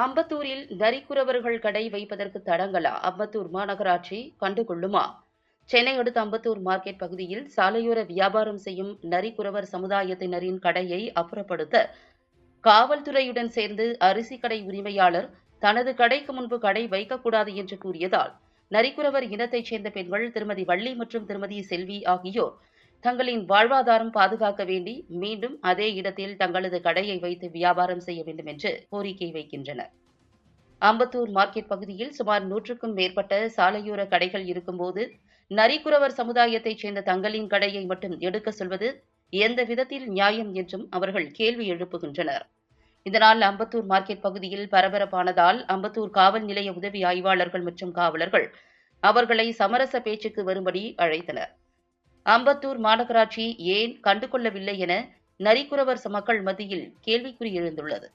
அம்பத்தூரில் நரிக்குறவர்கள் கடை வைப்பதற்கு தடங்கலா? அம்பத்தூர் மாநகராட்சி கண்டுகொள்ளுமா? சென்னை அடுத்த அம்பத்தூர் மார்க்கெட் பகுதியில் சாலையோர வியாபாரம் செய்யும் நரிக்குறவர் சமுதாயத்தினரின் கடையை அப்புறப்படுத்த காவல்துறையுடன் சேர்ந்து அரிசி கடை உரிமையாளர் தனது கடைக்கு முன்பு கடை வைக்கக்கூடாது என்று கூறியதால் நரிக்குறவர் இனத்தைச் சேர்ந்த பெண்கள் திருமதி வள்ளி மற்றும் திருமதி செல்வி ஆகியோர் தங்களின் வாழ்வாதாரம் பாதுகாக்க வேண்டி மீண்டும் அதே இடத்தில் தங்களது கடையை வைத்து வியாபாரம் செய்ய வேண்டும் என்று கோரிக்கை வைக்கின்றனர். அம்பத்தூர் மார்க்கெட் பகுதியில் சுமார் 100க்கும் மேற்பட்ட சாலையோர கடைகள் இருக்கும்போது நரிக்குறவர் சமுதாயத்தைச் சேர்ந்த தங்களின் கடையை மட்டும் எடுக்க சொல்வது எந்த விதத்தில் நியாயம் என்றும் அவர்கள் கேள்வி எழுப்புகின்றனர். இதனால் அம்பத்தூர் மார்க்கெட் பகுதியில் பரபரப்பானதால் அம்பத்தூர் காவல் நிலைய உதவி ஆய்வாளர்கள் மற்றும் காவலர்கள் அவர்களை சமரச பேச்சுக்கு வரும்படி அழைத்தனர். அம்பத்தூர் மாநகராட்சி ஏன் கண்டுகொள்ளவில்லை என நரிக்குறவர் மக்கள் மத்தியில் கேள்விக்குறி எழுந்துள்ளது.